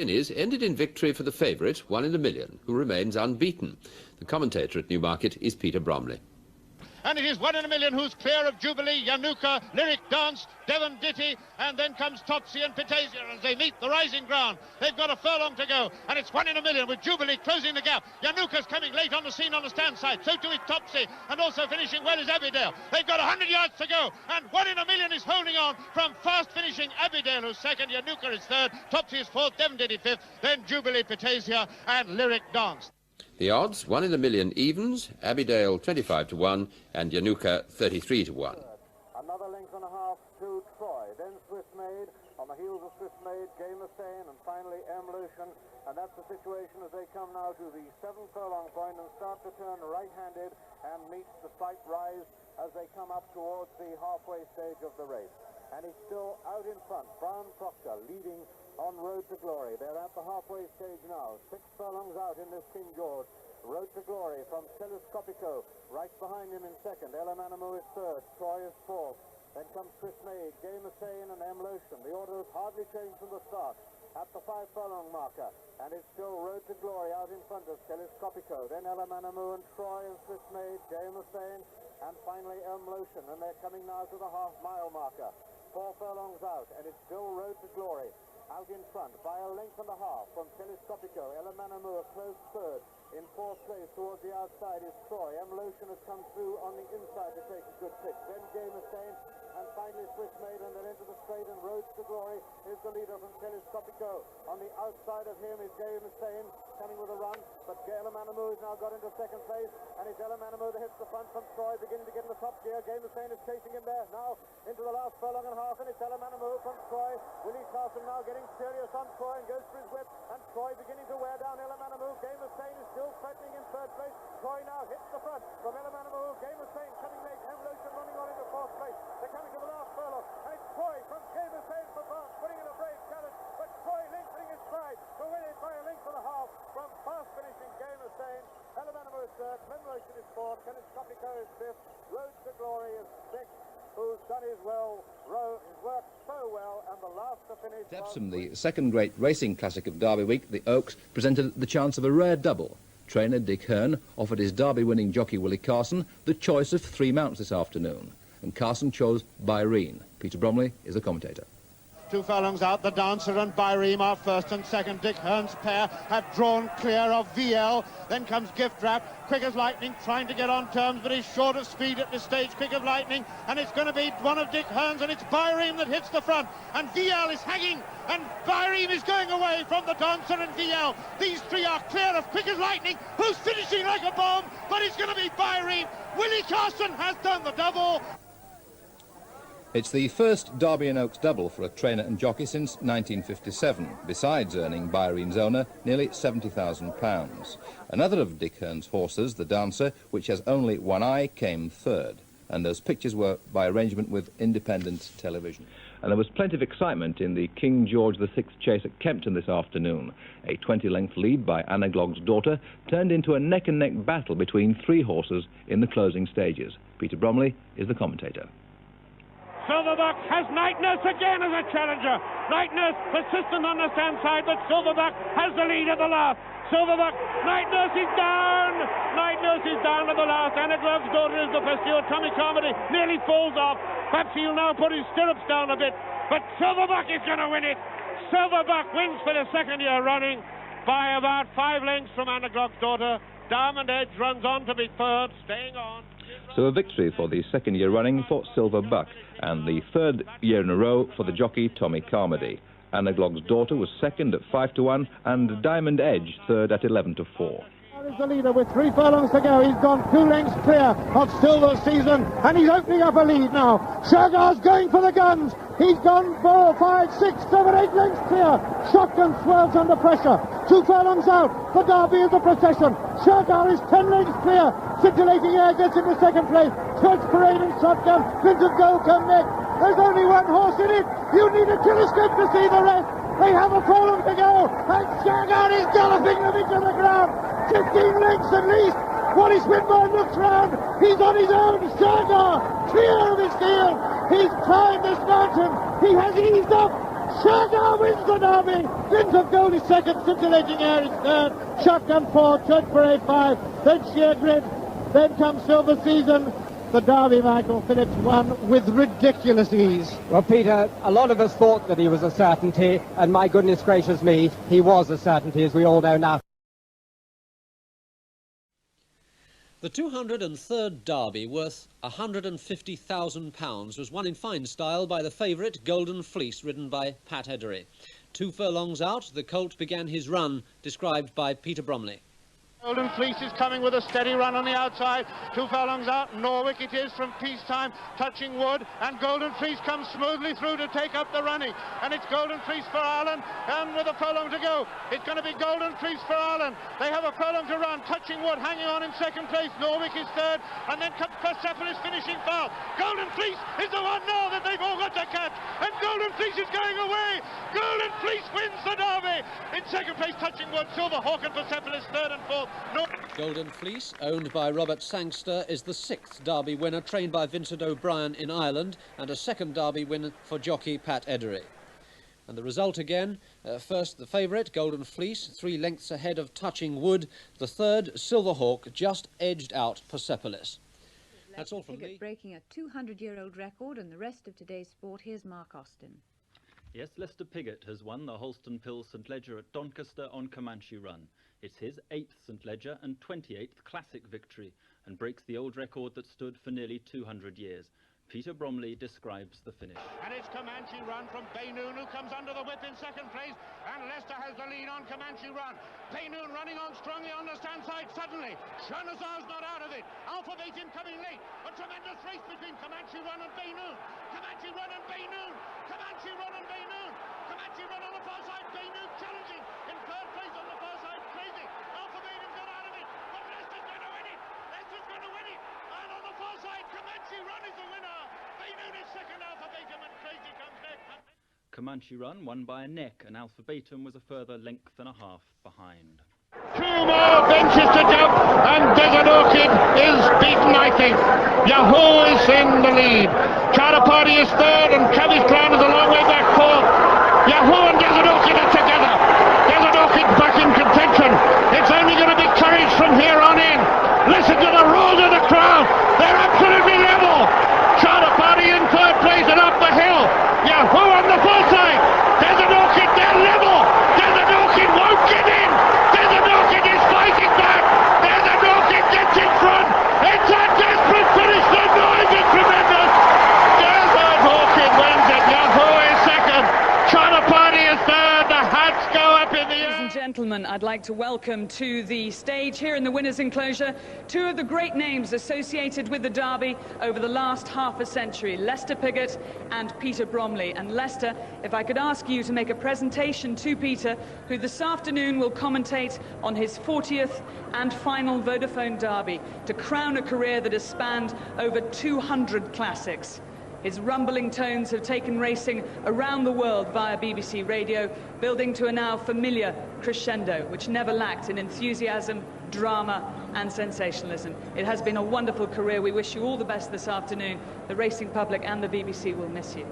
Ended in victory for the favourite, 1 in a million, who remains unbeaten. The commentator at Newmarket is Peter Bromley. And it is 1 in a million who's clear of Jubilee, Yanuka, Lyric Dance, Devon Ditty, and then comes Topsy and Petasia as they meet the rising ground. They've got a furlong to go, and it's 1 in a million with Jubilee closing the gap. Yanuka's coming late on the scene on the stand side, so too is Topsy, and also finishing well is Abbeydale. They've got 100 yards to go, and 1 in a million is holding on from fast finishing Abbeydale, who's second, Yanuka is third, Topsy is fourth, Devon Ditty fifth, then Jubilee, Petasia, and Lyric Dance. The odds, 1 in a million evens, Abbeydale 25 to 1 and Yanuka 33 to 1. Another length and a half to Troy, then Swift Maid, on the heels of Swift Maid, Game of Sane, and finally Evolution. And that's the situation as they come now to the 7 furlong point and start to turn right-handed and meet the slight rise as they come up towards the halfway stage of the race. And he's still out in front, Brown Proctor leading on Road to Glory. They're at the halfway stage now, 6 furlongs out in this King George. Road to Glory from Telescopico, right behind him in second. Elamanamo is third, Troy is fourth. Then comes Chris Maid, Game of Sane and Evolution. The order has hardly changed from the start at the 5 furlong marker. And it's still Road to Glory out in front of Telescopico. Then Elamanamo and Troy and Chris Maid, Game of Sane, and finally Evolution. And they're coming now to the half-mile marker. 4 furlongs out, and it's still Road to Glory. Out in front by a length and a half from Telescopico. Elamanamo a close third. In 4th place towards the outside is Troy. Evolution has come through on the inside to take a good pick. Then Game of Sane, and finally Swiss Maid, and then into the straight, and Road to Glory is the leader from Telescopico. On the outside of him is Game of Sane coming with a run, but Elamanamo has now got into 2nd place, and it's Elamanamo that hits the front from Troy, beginning to get in the top gear. Game of Sane is chasing him there now into the last furlong and a half, and it's Elamanamo from Troy. Willie Carson now getting serious on Troy and goes for his whip, and Troy beginning to wear down Elamanamo. Game of Sane is still threatening in 3rd place. Troy now hits the front from Elamanamo. Game of Sane coming late. Evolution running on into 4th place. They're coming to the last furlong, and it's Troy from Game of Sane for France, putting in a brave challenge, but Troy lengthening his stride to win it by a length and a half from fast finishing Game of Sane. Elamanamo is 3rd, Evolution is 4th, Telescopico is 5th, Road to Glory is 6th, who's done his work so well, and the last to finish. Steps from the 2nd Great Racing Classic of Derby Week, the Oaks presented the chance of a rare double. Trainer Dick Hearn offered his Derby-winning jockey Willie Carson the choice of 3 mounts this afternoon, and Carson chose Byrene. Peter Bromley is the commentator. 2 furlongs out, the Dancer and Byrene are 1st and 2nd. Dick Hearn's pair have drawn clear of VL. Then comes Gift Wrap, quick as lightning, trying to get on terms, but he's short of speed at this stage, quick of lightning, and it's going to be one of Dick Hearn's, and it's Byrene that hits the front, and VL is hanging, and Byrene is going away from the Dancer and VL. These 3 are clear of quick as lightning, who's finishing like a bomb, but it's going to be Byrene. Willie Carson has done the double. It's the first Derby and Oaks double for a trainer and jockey since 1957, besides earning Byrene's owner nearly £70,000. Another of Dick Hearn's horses, the Dancer, which has only one eye, came 3rd, and those pictures were by arrangement with independent television. And there was plenty of excitement in the King George VI chase at Kempton this afternoon. A 20-length lead by Anna Glog's Daughter turned into a neck-and-neck battle between 3 horses in the closing stages. Peter Bromley is the commentator. Silverbuck has Night Nurse again as a challenger. Night Nurse persistent on the stand side, but Silverbuck has the lead at the last. Silverbuck, Night Nurse is down. Night Nurse is down at the last. Anna Glog's Daughter is the pursuer. Tommy Carmody nearly falls off. Perhaps he'll now put his stirrups down a bit. But Silverbuck is going to win it. Silverbuck wins for the 2nd year running by about 5 lengths from Anna Glog's Daughter. Diamond Edge runs on to be 3rd, staying on. So a victory for the 2nd year running for Silverbuck, and the 3rd year in a row for the jockey Tommy Carmody. Anna Glog's Daughter was 2nd at 5 to 1, and Diamond Edge 3rd at 11 to 4. Is the leader with 3 furlongs to go. He's gone 2 lengths clear of Silver Season, and he's opening up a lead now. Shergar's going for the guns. He's gone 4, 5, 6, 7, 8 lengths clear. Shotgun swerves under pressure. 2 furlongs out. The Derby is the procession. Shergar is 10 lengths clear. Scintillating Air gets into 2nd place. Church Parade and Shotgun. Vincent Gold come next. There's only 1 horse in it. You need a telescope to see the rest. They have a furlong to go, and Shergar is galloping them into the ground. 15 lengths at least. Wally Swinburne looks round. He's on his own. Shergar clear of his field. He's climbed this mountain. He has eased up. Sugar wins the Derby. Glint of Gold is second, Scintillating Air is third, Shotgun fourth, Church Parade 5, then Sheer Grid, then comes Silver Season. The Derby, Michael Phillips won with ridiculous ease. Well, Peter, a lot of us thought that he was a certainty, and my goodness gracious me, he was a certainty, as we all know now. The 203rd Derby, worth £150,000, was won in fine style by the favourite Golden Fleece, ridden by Pat Edery. 2 furlongs out, the colt began his run, described by Peter Bromley. Golden Fleece is coming with a steady run on the outside. 2 furlongs out, Norwich it is from Peacetime, touching wood, and Golden Fleece comes smoothly through to take up the running. And it's Golden Fleece for Ireland, and with a furlong to go, it's going to be Golden Fleece for Ireland. They have a furlong to run, touching wood, hanging on in second place. Norwich is third, and then comes Processional finishing foul. Golden Fleece is the one now that they've all got to catch, and Golden Fleece is going away. Golden Fleece wins the Derby. In second place, touching wood, Silver Hawk and Persepolis third and fourth. Golden Fleece, owned by Robert Sangster, is the 6th Derby winner, trained by Vincent O'Brien in Ireland, and a 2nd Derby winner for jockey Pat Edery. And the result again, first the favourite, Golden Fleece, 3 lengths ahead of Touching Wood. The 3rd, Silver Hawk, just edged out Persepolis. That's all from Piggott me. Breaking a 200-year-old record, and the rest of today's sport. Here's Mark Austin. Yes, Lester Piggott has won the Holston Pill St Leger at Doncaster on Comanche Run. It's his 8th St Leger and 28th classic victory, and breaks the old record that stood for nearly 200 years. Peter Bromley describes the finish. And it's Comanche Run from Baynoon, who comes under the whip in second place, and Leicester has the lead on Comanche Run. Baynoon running on strongly on the stand side. Suddenly, Shernazar's not out of it. Alpha Baitin coming late. A tremendous race between Comanche Run and Baynoon. Comanche Run and Baynoon. Comanche Run and Baynoon. Comanche Run on the far side. Baynoon challenging in third place on the far side. Crazy. Alpha Baitin's got out of it, but Leicester's going to win it. Leicester's going to win it. And on the far side, Comanche Run is the winner. Baynoon is second, Alpha Baitin, and Crazy comes next. Comanche Run won by a neck, and Alpha Baitin was a further length and a half behind. 2 more benches to jump, and Desert Orchid is beaten, I think. Yahoo is in the lead. Charter Party is third, and Cabby's Crown is a long way back fourth. Yahoo and Desert Orchid are together. Desert Orchid back in contention. It's only going to be courage from here on in. Listen to the roars of the crowd. They're absolutely level. Charter Party in third place and up the hill. Yahoo on the far side. Desert Orchid, they're level. Desert Orchid won't get in. Desert Orchid is fighting back. Desert Orchid gets in front. It's a desperate finish. The noise is tremendous. Desert Orchid wins it. Yahoo is second. Charter Party is third. The hats go up in the air. Ladies and gentlemen, I'd like to welcome to the stage here in the winners' enclosure 2 of the great names associated with the Derby over the last half a century, Lester Piggott and Peter Bromley. And Lester, if I could ask you to make a presentation to Peter, who this afternoon will commentate on his 40th and final Vodafone Derby, to crown a career that has spanned over 200 classics. His rumbling tones have taken racing around the world via BBC Radio, building to a now familiar crescendo, which never lacked in enthusiasm, drama and sensationalism. It has been a wonderful career. We wish you all the best this afternoon. The racing public and the BBC will miss you.